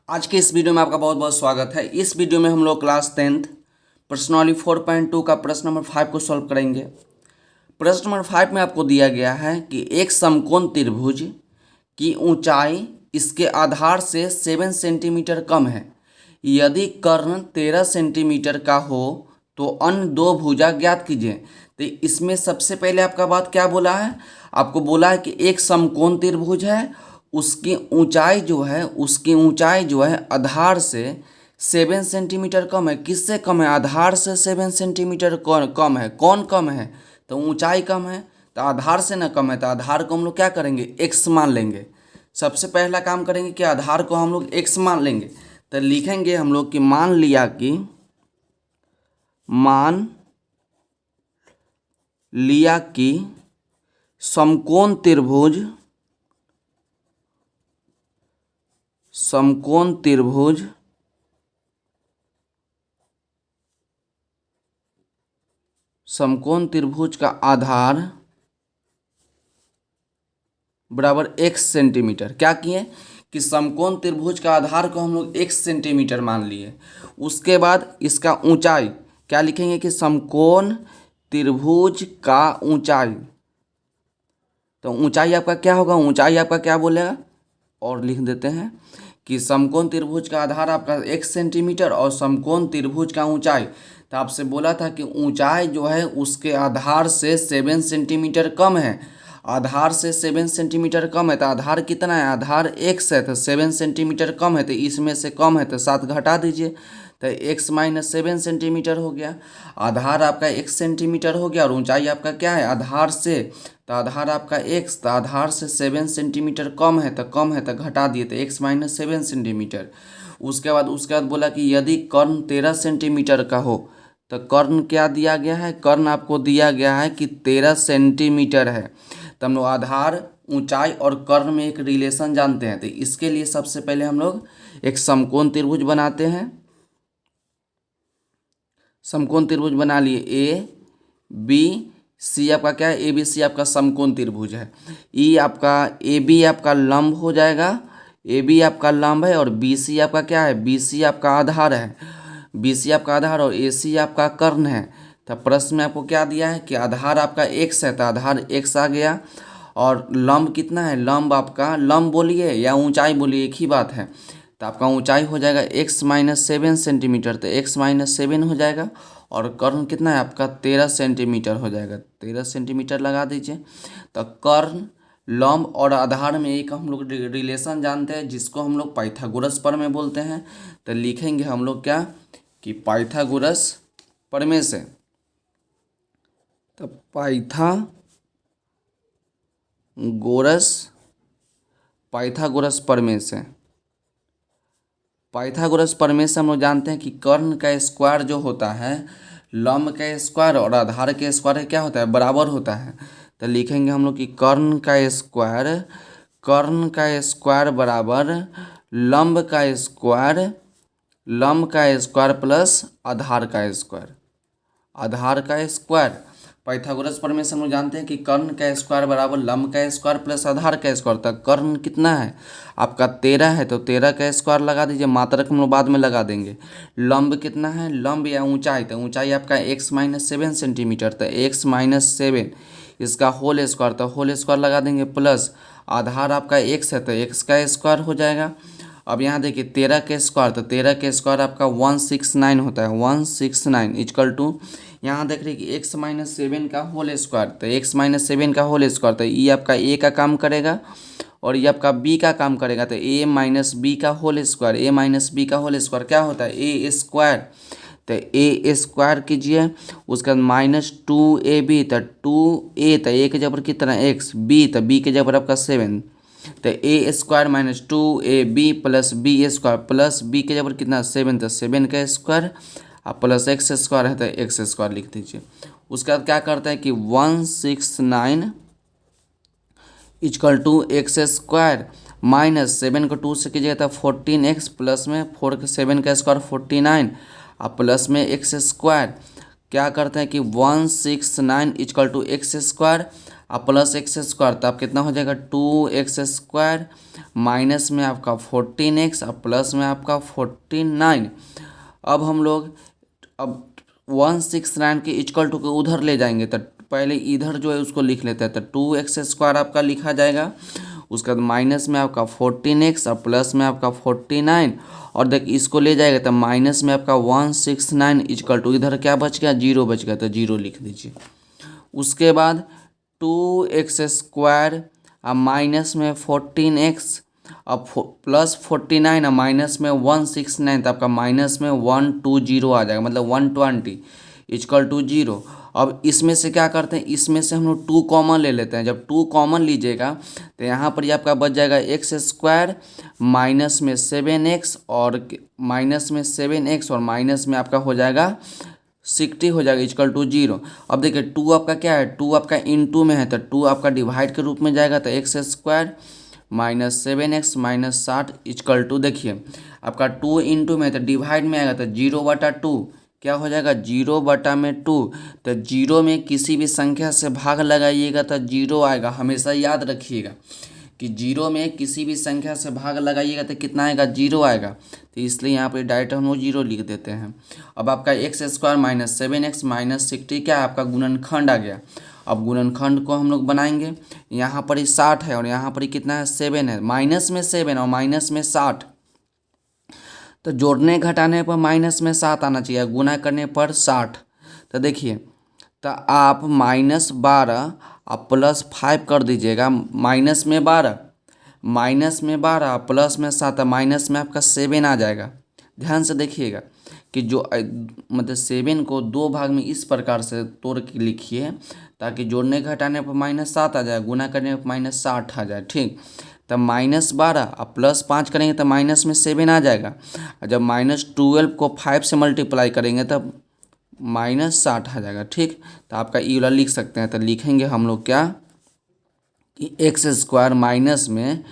आज के इस वीडियो में आपका बहुत बहुत स्वागत है। इस वीडियो में हम लोग क्लास 10th प्रश्नावली 4.2 का प्रश्न नंबर 5 को सॉल्व करेंगे। प्रश्न नंबर 5 में आपको दिया गया है कि एक समकोण त्रिभुज की ऊंचाई इसके आधार से 7 सेंटीमीटर कम है। यदि कर्ण 13 सेंटीमीटर का हो तो अन्य दो भुजा ज्ञात कीजिए। तो इसमें सबसे पहले आपका बात क्या बोला है, आपको बोला है कि एक समकोण त्रिभुज है, उसकी ऊंचाई जो है आधार से 7 सेंटीमीटर कम है। किससे कम है? आधार से 7 सेंटीमीटर कम है। कौन कम है? तो ऊंचाई कम है, तो आधार से ना कम है, तो आधार को हम लोग क्या करेंगे? x मान लेंगे। सबसे पहला काम करेंगे कि आधार को हम लोग x मान लेंगे। तो लिखेंगे हम लोग कि मान लिया कि समकोण त्रिभुज का आधार बराबर x सेंटीमीटर। क्या किए कि समकोण त्रिभुज का आधार को हम लोग x सेंटीमीटर मान लिए। उसके बाद इसका ऊंचाई क्या लिखेंगे कि समकोण त्रिभुज का ऊंचाई। तो ऊंचाई आपका क्या होगा? ऊंचाई आपका क्या बोलेगा? और लिख देते हैं कि समकोण त्रिभुज का आधार आपका 1 सेंटीमीटर और समकोण त्रिभुज का ऊंचाई। तो आपसे बोला था कि ऊंचाई जो है उसके आधार से 7 सेंटीमीटर कम है। आधार से 7 सेंटीमीटर कम है, तो आधार कितना है? आधार x है, तो 7 सेंटीमीटर कम है, तो इसमें से कम है तो 7 घटा दीजिए, तो x माइनस 7 सेंटीमीटर हो गया। आधार आपका 1 सेंटीमीटर हो गया और ऊंचाई आपका क्या है? आधार से, तो आधार आपका x, तो आधार से 7 सेंटीमीटर कम है तो घटा दिए, तो x माइनस 7 सेंटीमीटर। उसके बाद बोला कि यदि कर्ण 13 सेंटीमीटर का हो, तो कर्ण क्या दिया गया है? कर्ण आपको दिया गया है कि 13 सेंटीमीटर है। तो हम लोग आधार, ऊंचाई और कर्ण में एक रिलेशन जानते हैं। तो इसके लिए सबसे पहले हम लोग एक समकोण त्रिभुज बनाते हैं। समकोण त्रिभुज बना लिए। ए बी सी आपका क्या है? ए बी सी आपका समकोण त्रिभुज है। ई आपका ए बी आपका लंब हो जाएगा, ए बी आपका लंब है, और बी सी आपका क्या है? बी सी आपका आधार है, बी सी आपका आधार, और ए सी आपका कर्ण है। तो प्रश्न में आपको क्या दिया है कि आधार आपका x है, तो आधार x आ गया, और लंब कितना है? लंब आपका, लंब बोलिए या ऊंचाई बोलिए, एक ही बात है। तो आपका ऊंचाई हो जाएगा x माइनस 7 सेंटीमीटर, तो x माइनस 7 हो जाएगा। और कर्ण कितना है आपका? 13 सेंटीमीटर हो जाएगा, 13 सेंटीमीटर लगा दीजिए। तो कर्ण, लंब और आधार में एक हम लोग रिलेशन जानते हैं जिसको हम लोग पाइथागोरस प्रमेय बोलते हैं। तो लिखेंगे हम लोग क्या कि पाइथागोरस प्रमेय से। तो पाइथागोरस प्रमेय से हम लोग जानते हैं कि कर्ण का स्क्वायर जो होता है, लंब का स्क्वायर और आधार के स्क्वायर क्या होता है? बराबर होता है। तो लिखेंगे हम लोग कि कर्ण का स्क्वायर बराबर लंब का स्क्वायर प्लस आधार का स्क्वायर। पाइथागोरस प्रमेय से हम लोग जानते हैं कि कर्ण का स्क्वायर बराबर लंब का स्क्वायर प्लस आधार का स्क्वायर। तक कर्ण कितना है आपका? 13 है, तो 13 का स्क्वायर लगा दीजिए, मात्रक हम लोग बाद में लगा देंगे। लंब कितना है? लंब या ऊंचाई, तो ऊंचाई आपका x माइनस 7 सेंटीमीटर, तो x माइनस 7 इसका होल स्क्वायर, तो होल स्क्वायर लगा देंगे, प्लस आधार आपका x है, तो x का स्क्वायर हो जाएगा। अब यहाँ देखिए 13 के स्क्वायर, तो 13 के स्क्वायर आपका 169 होता है, 169 इक्वल टू, यहाँ देख रहे कि x माइनस 7 का होल स्क्वायर, तो x माइनस 7 का होल स्क्वायर, तो ये आपका a का काम करेगा और ये आपका b का काम करेगा। तो a माइनस बी का whole square, a minus B का होल स्क्वायर क्या होता है? a square. तो a स्क्वायर कीजिए, उसके बाद माइनस 2ab, तो 2a, तो a के जबर कितना x, b, तो b के जबर आपका 7, तो a square minus 2ab plus B square, plus b के जबर कितना 7, तो 7 का स्क्वायर, अब प्लस एक्स स्क्वायर है तो एक्स स्क्वायर लिख दीजिए। उसके बाद क्या करते हैं कि 169 equal to X square minus 7 को 2 से कीजिएगा तो 14x, प्लस में 7 का स्क्वायर 49, अब प्लस में एक्स स्क्वायर। क्या करते हैं कि 169 इक्वल टू एक्स स्क्वायर अब प्लस एक्स स्क्वायर, तो आप कितना हो जाएगा 2x स्क्वायर माइनस में आपका 14x और प्लस में आपका 49। अब हम लोग अब 169 के इक्वल टू को उधर ले जाएंगे, तो पहले इधर जो है उसको लिख लेते हैं। तो 2x² आपका लिखा जाएगा, उसके बाद माइनस में आपका 14x और प्लस में आपका 49, और देख इसको ले जाएगा तो माइनस में आपका 169 इक्वल टू इधर क्या बच गया, 0 बच गया, तो 0 लिख दीजिए। उसके बाद 2x² और माइनस में 14x अब प्लस 49 और माइनस में 169, तो आपका माइनस में 120 आ जाएगा, मतलब 120 इक्वल टू 0। अब इसमें से क्या करते हैं, इसमें से हम लोग 2 कॉमन ले लेते हैं। जब 2 कॉमन लीजिएगा तो यहाँ पर ये आपका बच जाएगा x² माइनस में 7x और माइनस में 7x और माइनस में आपका हो जाएगा 60 हो जाएगा इक्वल टू 0। अब देखिए 2 आपका क्या है, 2 आपका इनटू में है, तो 2 आपका डिवाइड के रूप में जाएगा, तो x² minus 7x minus 60 equal to, देखिए आपका 2 इंटू में तो डिवाइड में आएगा, तो 0/2 क्या हो जाएगा, 0/2। तो 0 में किसी भी संख्या से भाग लगाइएगा तो 0 आएगा, हमेशा याद रखिएगा कि 0 में किसी भी संख्या से भाग लगाइएगा तो कितना आएगा, 0 आएगा। तो इसलिए यहाँ पे डायरेक्ट हम लोग 0 लिख देते हैं। अब आपका x² माइनस 7x माइनस 60 क्या है, आपका गुणनखंड आ गया। अब गुणनखंड को हम लोग बनाएंगे, यहाँ पर ही 60 है और यहाँ पर ही कितना है, 7 है, माइनस में 7 और माइनस में 60, तो जोड़ने घटाने पर माइनस में 7 आना चाहिए, गुना करने पर 60। तो देखिए, तो आप -12 और +5 कर दीजिएगा, माइनस में 12 प्लस में 7, माइनस में आपका 7 आ जाएगा। ध्यान से देखिएगा कि जो मतलब 7 को 2 भाग में इस प्रकार से तोड़ के लिखिए ताकि जोड़ने घटाने पर -7 आ जाए, गुना करने पर -60 आ जाए, ठीक। तब -12 और +5 करेंगे तो माइनस में 7 आ जाएगा, और जब -12 को 5 से मल्टीप्लाई करेंगे तब -60 आ जाएगा, ठीक। तो आपका ई वाला लिख सकते हैं। तो लिखेंगे हम लोग क्या कि x² माइनस में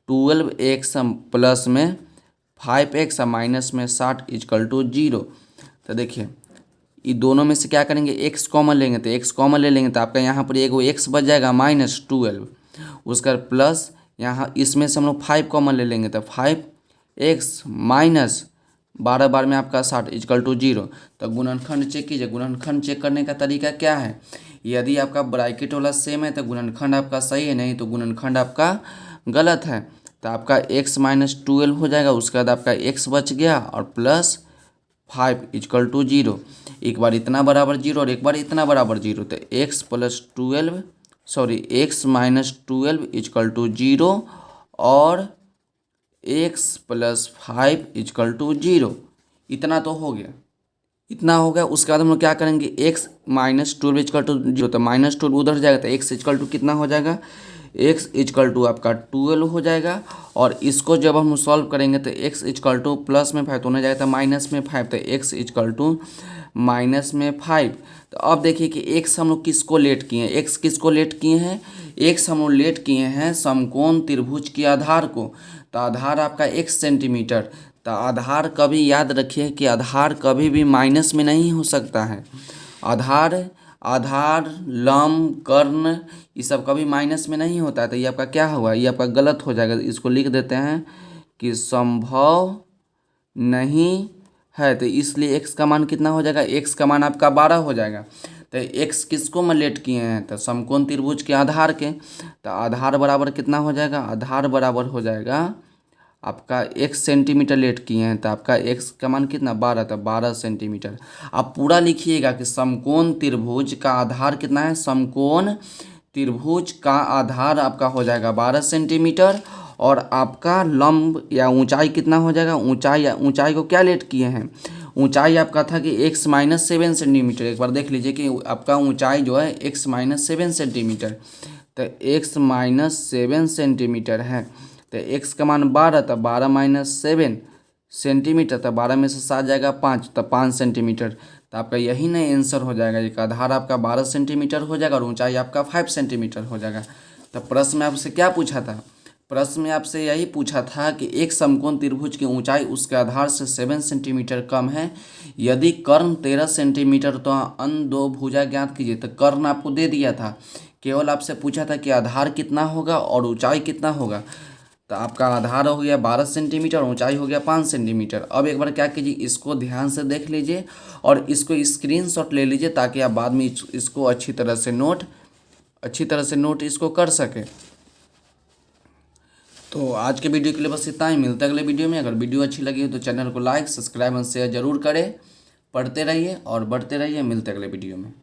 12x प्लस में 5x और माइनस में 60 इक्वल टू 0। तो देखिए ये दोनों में से क्या करेंगे, x कॉमन लेंगे, तो x कॉमन ले लेंगे तो आपका यहाँ पर एगो x बच जाएगा -12, उसका प्लस यहाँ इसमें से हम लोग 5 कॉमन ले लेंगे तो 5x माइनस 12 बार में आपका 60 इक्वल टू 0। तो गुणनखंड चेक कीजिए। गुणनखंड चेक करने का तरीका क्या है, यदि आपका ब्रैकेट वाला सेम है तो गुणनखंड आपका सही है, नहीं तो गुणनखंड आपका गलत है। तो आपका x -12 हो जाएगा, उसके बाद आपका x बच गया और प्लस 5 इक्वल टू 0। एक बार इतना बराबर 0 और एक बार इतना बराबर 0, तो x -12 इक्वल टू 0 और x + 5 इक्वल टू 0। इतना तो हो गया, इतना हो गया। उसके बाद हम लोग क्या करेंगे, x -12 इक्वल टू 0, तो -12 उधर जाएगा तो x इक्वल टू कितना हो जाएगा, x इक्वल टू आपका 12 हो जाएगा। और इसको जब हम सॉल्व करेंगे तो x इक्वल टू प्लस में 5 तो होने जाएगा, तो माइनस में 5, तो x इक्वल टू -5। तो अब देखिए कि x हम लोग किसको लेट किए हैं, x किसको लेट किए हैं, x हम लोग लेट किए हैं समकोण त्रिभुज के आधार को। तो आधार आपका 1 सेंटीमीटर। तो आधार कभी याद रखिए कि आधार कभी भी माइनस में नहीं हो सकता है। आधार लंब कर्ण ये सब कभी माइनस में नहीं होता है। तो ये आपका क्या हुआ, ये आपका गलत हो जाएगा। इसको लिख देते हैं कि संभव नहीं है। तो इसलिए x का मान कितना हो जाएगा, x का मान आपका 12 हो जाएगा। तो x किसको में लेट किए हैं, तो समकोण त्रिभुज के आधार के। तो आधार बराबर कितना हो जाएगा, आधार बराबर हो जाएगा आपका 1 सेंटीमीटर लेट किए हैं, तो आपका x का मान कितना 12, तो 12 सेंटीमीटर। आप पूरा लिखिएगा कि समकोण त्रिभुज का आधार कितना है, समकोण त्रिभुज का आधार आपका हो जाएगा 12 सेंटीमीटर, और आपका लंब या ऊंचाई कितना हो जाएगा, ऊंचाई को क्या लेट किए हैं, ऊंचाई आपका था कि x -7 सेंटीमीटर। एक बार देख लीजिए कि आपका ऊंचाई जो है x -7 सेंटीमीटर, तो x -7 सेंटीमीटर है। तो x का मान 12, तो 12 - 7 सेंटीमीटर, तो 12 में से 7 जाएगा 5, तो 5 सेंटीमीटर। तो आपका यही नहीं आंसर हो जाएगा, एक आधार आपका 12 सेंटीमीटर हो जाएगा और ऊंचाई आपका 5 सेंटीमीटर हो जाएगा। तो प्रश्न में आपसे क्या पूछा था, प्रश्न में आपसे यही पूछा था कि एक समकोण त्रिभुज की ऊंचाई उसके आधार से 7 सेंटीमीटर कम है, यदि कर्ण 13 सेंटीमीटर तो अन्य दो भुजा ज्ञात कीजिए। तो कर्ण आपको दे दिया था, केवल आपसे पूछा था कि आधार कितना होगा और ऊंचाई कितना होगा। तो आपका आधार हो गया 12 सेंटीमीटर, ऊंचाई हो गया 5 सेंटीमीटर। अब एक बार क्या कीजिए, इसको ध्यान से देख लीजिए और इसको स्क्रीनशॉट ले लीजिए ताकि आप बाद में इसको अच्छी तरह से नोट इसको कर सकें। तो आज के वीडियो के लिए बस इतना ही, मिलता है अगले वीडियो में। अगर वीडियो अच्छी लगी हो तो चैनल को लाइक, सब्सक्राइब और शेयर जरूर करें। पढ़ते रहिए और बढ़ते रहिए, मिलते हैं अगले वीडियो में।